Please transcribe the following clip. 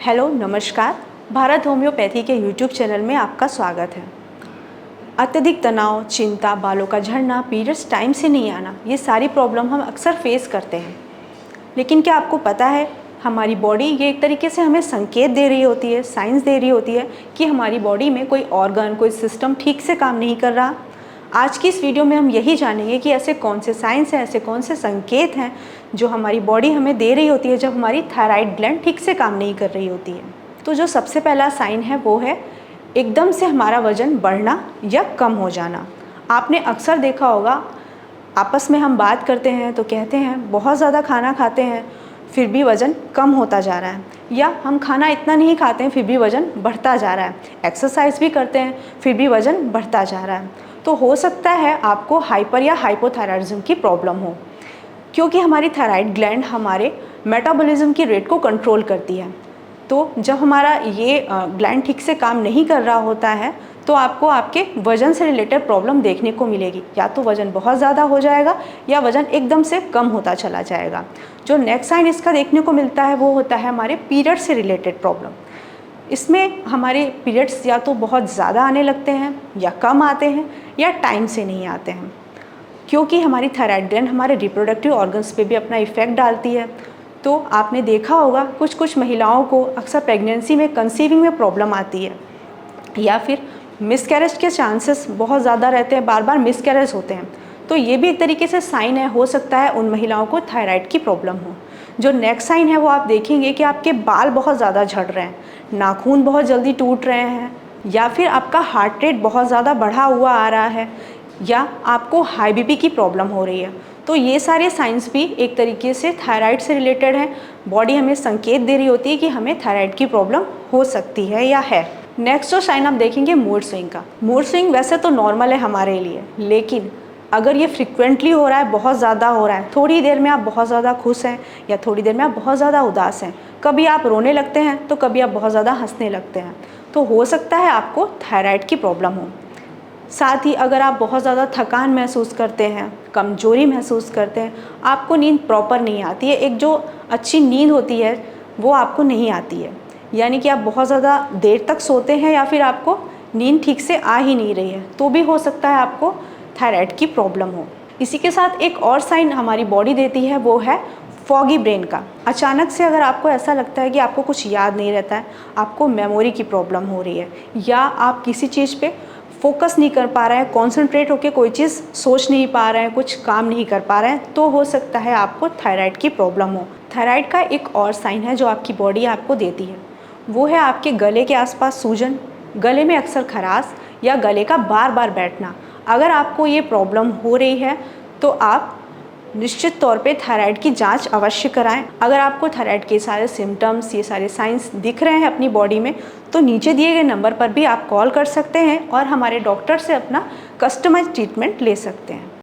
Hello नमस्कार। Bharat homeopathy के YouTube channel में आपका स्वागत है। अत्यधिक तनाव, चिंता, बालों का झड़ना, पीरियड्स टाइम से नहीं आना, ये सारी प्रॉब्लम हम अक्सर फेस करते हैं। लेकिन क्या आपको पता है हमारी बॉडी ये एक तरीके से हमें संकेत दे रही होती है, साइंस दे रही होती है कि हमारी बॉडी में कोई ऑर्गन, कोई सिस्टम ठीक से काम नहीं कर रहा। आज की इस वीडियो में हम यही जानेंगे कि ऐसे कौन से साइंस हैं, ऐसे कौन से संकेत हैं जो हमारी बॉडी हमें दे रही होती है जब हमारी थायराइड ग्लैंड ठीक से काम नहीं कर रही होती है। तो जो सबसे पहला साइन है वो है एकदम से हमारा वज़न बढ़ना या कम हो जाना। आपने अक्सर देखा होगा, आपस में हम बात करते हैं तो कहते हैं बहुत ज़्यादा खाना खाते हैं फिर भी वज़न कम होता जा रहा है, या हम खाना इतना नहीं खाते हैं फिर भी वज़न बढ़ता जा रहा है। एक्सरसाइज भी करते हैं फिर भी वज़न बढ़ता जा रहा है। तो हो सकता है आपको हाइपर या हाइपोथायराइडिज्म की प्रॉब्लम हो, क्योंकि हमारी थायराइड ग्लैंड हमारे मेटाबॉलिज्म की रेट को कंट्रोल करती है। तो जब हमारा ये ग्लैंड ठीक से काम नहीं कर रहा होता है तो आपको आपके वज़न से रिलेटेड प्रॉब्लम देखने को मिलेगी। या तो वज़न बहुत ज़्यादा हो जाएगा या वज़न एकदम से कम होता चला जाएगा। जो नेक्स्ट साइन इसका देखने को मिलता है वो होता है हमारे पीरियड से रिलेटेड प्रॉब्लम। इसमें हमारे पीरियड्स या तो बहुत ज़्यादा आने लगते हैं या कम आते हैं या टाइम से नहीं आते हैं, क्योंकि हमारी थायराइड ग्लैंड हमारे रिप्रोडक्टिव ऑर्गन्स पे भी अपना इफ़ेक्ट डालती है। तो आपने देखा होगा कुछ महिलाओं को अक्सर प्रेगनेंसी में, कंसीविंग में प्रॉब्लम आती है, या फिर मिसकैरेज के चांसेस बहुत ज़्यादा रहते हैं, बार बार मिसकैरेज होते हैं। तो ये भी एक तरीके से साइन है, हो सकता है उन महिलाओं को थायराइड की प्रॉब्लम हो। जो नेक्स्ट साइन है वो आप देखेंगे कि आपके बाल बहुत ज़्यादा झड़ रहे हैं, नाखून बहुत जल्दी टूट रहे हैं, या फिर आपका हार्ट रेट बहुत ज़्यादा बढ़ा हुआ आ रहा है, या आपको हाई बीपी की प्रॉब्लम हो रही है। तो ये सारे साइंस भी एक तरीके से थायराइड से रिलेटेड हैं। बॉडी हमें संकेत दे रही होती है कि हमें थायराइड की प्रॉब्लम हो सकती है या है। नेक्स्ट जो साइन आप देखेंगे मूड स्विंग का। मूड स्विंग वैसे तो नॉर्मल है हमारे लिए, लेकिन अगर ये फ्रिक्वेंटली हो रहा है, बहुत ज़्यादा हो रहा है, थोड़ी देर में आप बहुत ज़्यादा खुश हैं या थोड़ी देर में आप बहुत ज़्यादा उदास हैं, कभी आप रोने लगते हैं तो कभी आप बहुत ज़्यादा हंसने लगते हैं, तो हो सकता है आपको थायराइड की प्रॉब्लम हो। साथ ही अगर आप बहुत ज़्यादा थकान महसूस करते हैं, कमजोरी महसूस करते हैं, आपको नींद प्रॉपर नहीं आती है, एक जो अच्छी नींद होती है वो आपको नहीं आती है, यानी कि आप बहुत ज़्यादा देर तक सोते हैं या फिर आपको नींद ठीक से आ ही नहीं रही है, तो भी हो सकता है आपको थायराइड की प्रॉब्लम हो। इसी के साथ एक और साइन हमारी बॉडी देती है वो है फॉगी ब्रेन का। अचानक से अगर आपको ऐसा लगता है कि आपको कुछ याद नहीं रहता है, आपको मेमोरी की प्रॉब्लम हो रही है, या आप किसी चीज़ पे फोकस नहीं कर पा रहे हैं, कॉन्सेंट्रेट होकर कोई चीज़ सोच नहीं पा रहे हैं, कुछ काम नहीं कर पा रहे हैं, तो हो सकता है आपको थायराइड की प्रॉब्लम हो। थायराइड का एक और साइन है जो आपकी बॉडी आपको देती है, वो है आपके गले के आसपास सूजन, गले में अक्सर खराश या गले का बार बार बैठना। अगर आपको ये प्रॉब्लम हो रही है तो आप निश्चित तौर पे थायराइड की जांच अवश्य कराएं। अगर आपको थायराइड के सारे सिम्टम्स, ये सारे साइंस दिख रहे हैं अपनी बॉडी में, तो नीचे दिए गए नंबर पर भी आप कॉल कर सकते हैं और हमारे डॉक्टर से अपना कस्टमाइज ट्रीटमेंट ले सकते हैं।